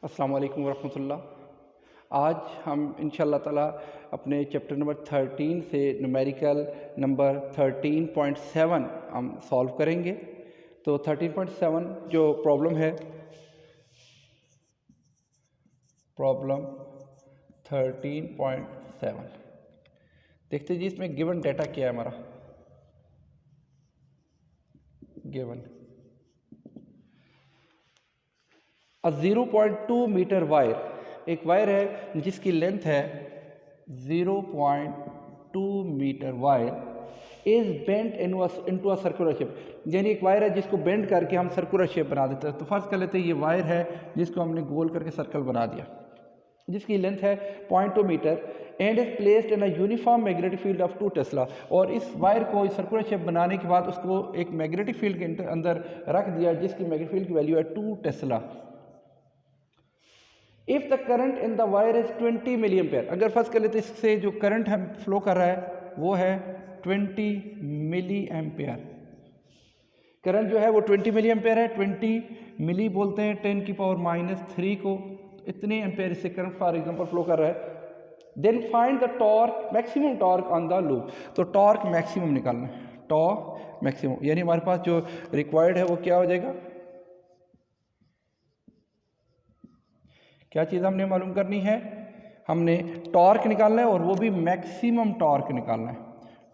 अस्सलाम वालेकुम वरहमतुल्लाह। आज हम इंशाअल्लाह ताला अपने चैप्टर नंबर 13 से न्यूमेरिकल नंबर 13.7 हम सॉल्व करेंगे। तो 13.7 जो प्रॉब्लम है, प्रॉब्लम 13.7 देखते जी इसमें गिवन डेटा क्या है हमारा। गिवन अ 0.2 मीटर वायर, एक वायर है जिसकी लेंथ है 0.2 meter wire is bent into a circular shape, यानी एक वायर है जिसको बेंड करके हम सर्कुलर शेप बना देते हैं। तो फर्स्ट कर लेते हैं, ये वायर है जिसको हमने गोल करके सर्कल बना दिया, जिसकी लेंथ है 0.2 meter and is placed in a uniform magnetic field of 2 tesla. और इस वायर को सर्कुलर शेप बनाने के बाद उसको एक मैग्नेटिक फील्ड के अंदर रख दिया जिसकी मैग्नेटिक फील्ड की वैल्यू है 2 tesla. If the current in the wire is 20 milliampere, अगर फर्स्ट कर लेते इससे जो करंट हम फ्लो कर रहा है वो है 20 मिली एम्पेयर। करंट जो है वो 20 मिली एम्पेयर है, 20 मिली बोलते हैं 10 की पावर -3 को, इतने एम्पेयर इससे करंट फॉर एग्जांपल फ्लो कर रहा है। Then find the torque, maximum torque on the loop. तो टॉर्क मैक्सिमम निकालना है, टॉर्क मैक्सिमम, यानी हमारे पास जो रिक्वायर्ड है वो क्या हो जाएगा, क्या चीज़ हमने मालूम करनी है, हमने टॉर्क निकालना है और वो भी मैक्सिमम टॉर्क निकालना है।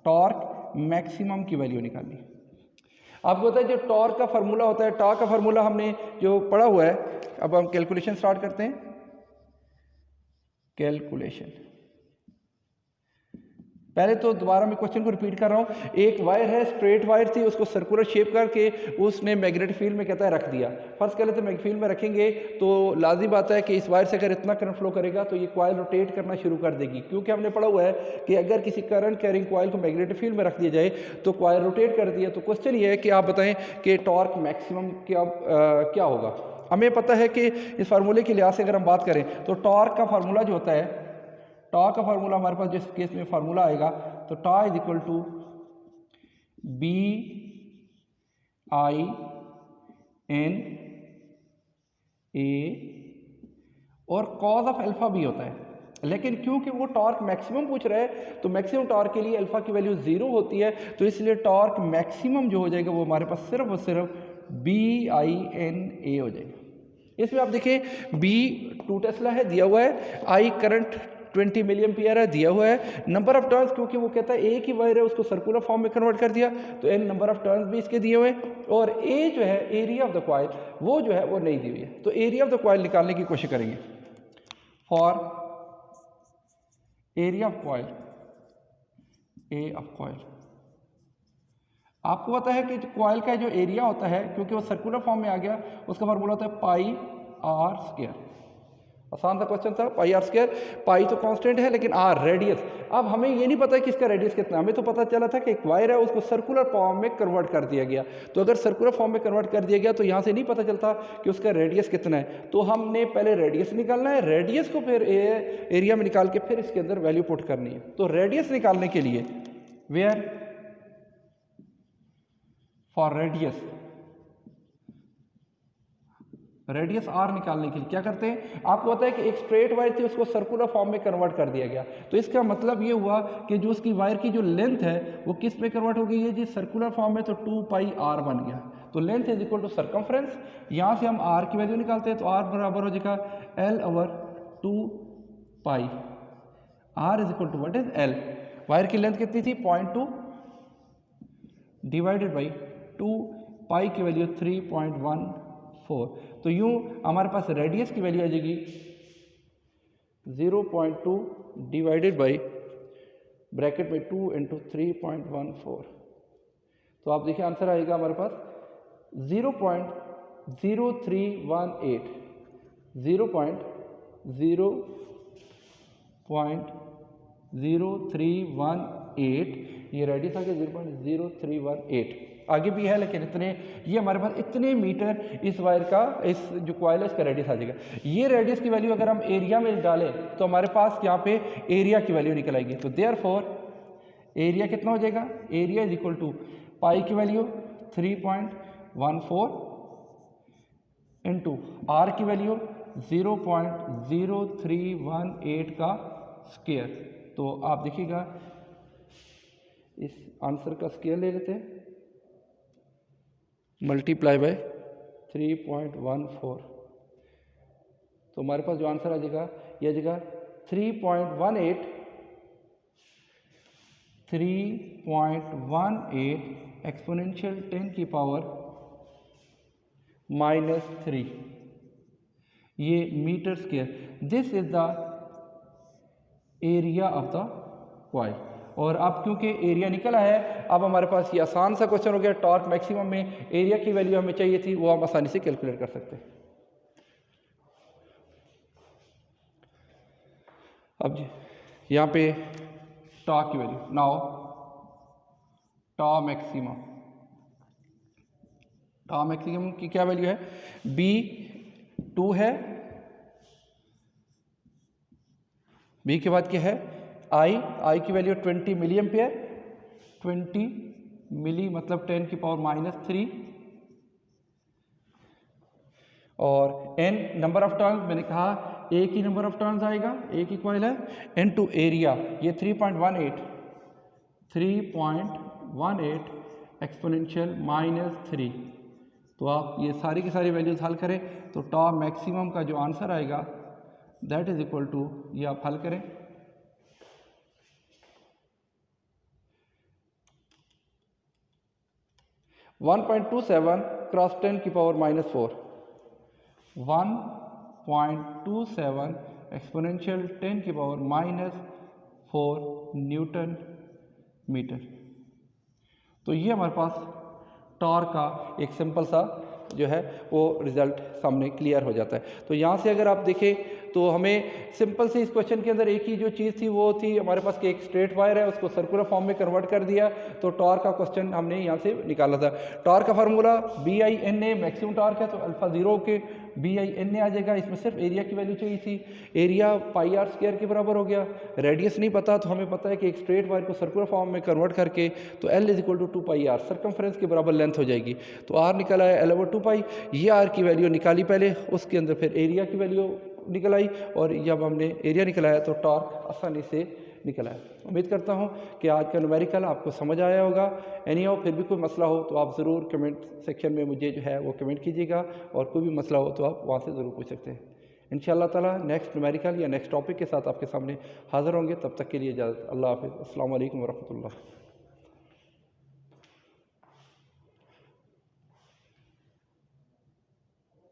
टॉर्क मैक्सिमम की वैल्यू निकालनी है। आपको पता है जो टॉर्क का फार्मूला होता है, टॉर्क का फार्मूला हमने जो पढ़ा हुआ है, अब हम कैलकुलेशन स्टार्ट करते हैं। कैलकुलेशन, पहले तो दोबारा मैं क्वेश्चन को रिपीट कर रहा हूँ। एक वायर है, स्ट्रेट वायर थी, उसको सर्कुलर शेप करके उसने मैग्नेटिक फील्ड में कहता है रख दिया। फर्स्ट कह लेते मैग्नेटिक फील्ड में रखेंगे तो लाजिम बात है कि इस वायर से अगर इतना करंट फ्लो करेगा तो ये कॉइल रोटेट करना शुरू कर देगी, क्योंकि हमने पढ़ा हुआ है कि अगर किसी करंट कैरिंग कॉइल को मैग्नेटिक फील्ड में रख दिया जाए तो कॉइल रोटेट कर दिया। तो क्वेश्चन ये है कि आप बताएं कि टॉर्क मैक्सिमम क्या होगा। हमें पता है कि इस फार्मूले के लिहाज से अगर हम बात करें तो टॉर्क का फार्मूला जो होता है, टॉर्क का फार्मूला हमारे पास जिस केस में फार्मूला आएगा तो tau is equal to B I N A और कॉज ऑफ अल्फा भी होता है। लेकिन क्योंकि वो टॉर्क मैक्सिमम पूछ रहा है तो मैक्सिमम टॉर्क के लिए अल्फा की वैल्यू 0 होती है, तो इसलिए टॉर्क मैक्सिमम जो हो जाएगा वो हमारे पास सिर्फ और सिर्फ बी आई एन ए हो जाएगा। इसमें आप देखिए बी 2 टेस्ला है दिया हुआ है, आई करंट 20 मिली एम्पियर है दिया हुआ है, नंबर ऑफ टर्न्स क्योंकि वो कहता है एक ही वायर है उसको सर्कुलर फॉर्म में कन्वर्ट कर दिया तो एन नंबर ऑफ टर्न्स भी इसके दिए हुए, और ए जो है एरिया ऑफ द कॉइल वो जो है वो नहीं दी हुई है। तो एरिया ऑफ द कॉइल निकालने की कोशिश करेंगे। For area of coil, A of coil, आपको पता है कि कॉइल का जो एरिया होता है क्योंकि वो सर्कुलर फॉर्म में आ गया उसका फार्मूला होता है पाई आर स्क्वायर। आसान सा क्वेश्चन था, पाई आर स्क्वायर, पाई तो कांस्टेंट है लेकिन आर रेडियस। अब हमें ये नहीं पता कि इसका रेडियस कितना, हमें तो पता चला था कि एक वायर है उसको सर्कुलर फॉर्म में कन्वर्ट कर दिया गया। तो अगर सर्कुलर फॉर्म में कन्वर्ट कर दिया गया तो यहाँ से नहीं पता चलता कि उसका रेडियस कितना है। तो हमने पहले रेडियस निकालना है, रेडियस को फिर एरिया में निकाल के फिर इसके अंदर वैल्यू पुट करनी है। तो रेडियस निकालने के लिए where for radius, radius R निकालने के लिए क्या करते हैं, आपको पता है कि एक स्ट्रेट वायर थी उसको सर्कुलर फॉर्म में कन्वर्ट कर दिया गया। तो इसका मतलब ये हुआ कि जो उसकी वायर की जो लेंथ है वो किस में कन्वर्ट हो गई है जी, सर्कुलर फॉर्म में, तो 2 पाई आर बन गया। तो length is equal to circumference, यहाँ से हम आर की वैल्यू निकालते हैं तो आर बराबर हो जाएगा L over 2 pi, R is equal to what is L. Wire की लेंथ कितनी थी 0.2 डिवाइडेड बाई 2 पाई की वैल्यू 3.14। तो यूं हमारे पास रेडियस की वैल्यू आ जाएगी 0.2 डिवाइडेड बाई ब्रैकेट में 2 इंटू 3.14। तो आप देखिए आंसर आएगा हमारे पास 0.0318, 0.0318 ये रेडियस आ गया 0.0318। आगे भी है लेकिन इतने, ये हमारे पास इतने मीटर इस वायर का, इस जो कॉइल है इसका रेडियस आ जाएगा। ये रेडियस की वैल्यू अगर हम एरिया में डालें तो हमारे पास यहाँ पे एरिया की वैल्यू निकल आएगी। तो देयरफॉर एरिया कितना हो जाएगा, एरिया इज इक्वल टू पाई की वैल्यू 3.14 इंटू आर की वैल्यू 0.0318 का स्क्वायर। तो आप देखिएगा इस आंसर का स्क्वायर ले लेते हैं, मल्टीप्लाई बाय 3.14, तो हमारे पास जो आंसर आ जाएगा ये आ जाएगा 3.18 एक्सपोनेंशियल 10 की पावर -3, ये metre square. This is the area of the coil. और अब क्योंकि एरिया निकला है, अब हमारे पास ये आसान सा क्वेश्चन हो गया। टॉर्क मैक्सिमम में एरिया की वैल्यू हमें चाहिए थी, वो हम आसानी से कैलकुलेट कर सकते हैं। अब जी यहाँ पे टॉर्क की वैल्यू, नाउ टॉर्क मैक्सिमम की क्या वैल्यू है, B2 है, B के बाद क्या है I की वैल्यू 20 मिली एम्पियर, 20 मिली मतलब 10 की पावर -3, और N नंबर ऑफ टर्न्स, मैंने कहा एक ही नंबर ऑफ टर्न्स आएगा, एक ही कॉइल है, N2 एरिया, ये 3.18 एक्सपोनेंशियल -3। तो आप ये सारी की सारी वैल्यूज हल करें तो टॉर्क मैक्सिमम का जो आंसर आएगा दैट इज इक्वल टू, ये आप हल करें 1.27 क्रॉस 10 की पावर -4, 1.27 एक्सपोनेंशियल 10 की पावर -4 न्यूटन मीटर। तो ये हमारे पास टॉर्क का एक सिंपल सा जो है वो रिजल्ट सामने क्लियर हो जाता है। तो यहाँ से अगर आप देखें तो हमें सिंपल से इस क्वेश्चन के अंदर एक ही जो चीज़ थी वो थी हमारे पास कि एक स्ट्रेट वायर है, उसको सर्कुलर फॉर्म में कन्वर्ट कर दिया, तो टॉर्क का क्वेश्चन हमने यहाँ से निकाला था। टॉर्क का फार्मूला BI/NA मैक्सिमम टॉर्क है, तो अल्फा 0 के BI/NA आ जाएगा। इसमें सिर्फ एरिया की वैल्यू चाहिए थी, एरिया πr² के बराबर हो गया। रेडियस नहीं पता तो हमें पता है कि एक स्ट्रेट वायर को सर्कुलर फॉर्म में कन्वर्ट करके तो L = 2πr सर्कमफ्रेंस के बराबर लेंथ हो जाएगी। तो R निकला है L/2π, ये R की वैल्यू निकाली पहले, उसके अंदर फिर एरिया की वैल्यू निकल आई, और जब हमने एरिया निकला है तो टॉर्क आसानी से निकला है। उम्मीद करता हूँ कि आज का न्यूमेरिकल आपको समझ आया होगा। एनीहाउ फिर भी कोई मसला हो तो आप ज़रूर कमेंट सेक्शन में मुझे जो है वो कमेंट कीजिएगा, और कोई भी मसला हो तो आप वहाँ से ज़रूर पूछ सकते हैं। इंशाअल्लाह ताला नेक्स्ट न्यूमेरिकल या नेक्स्ट टॉपिक के साथ आपके सामने हाज़िर होंगे। तब तक के लिए इजाज़त, अल्लाह हाफ़िज़, अस्सलाम वालेकुम वरहमतुल्लाह।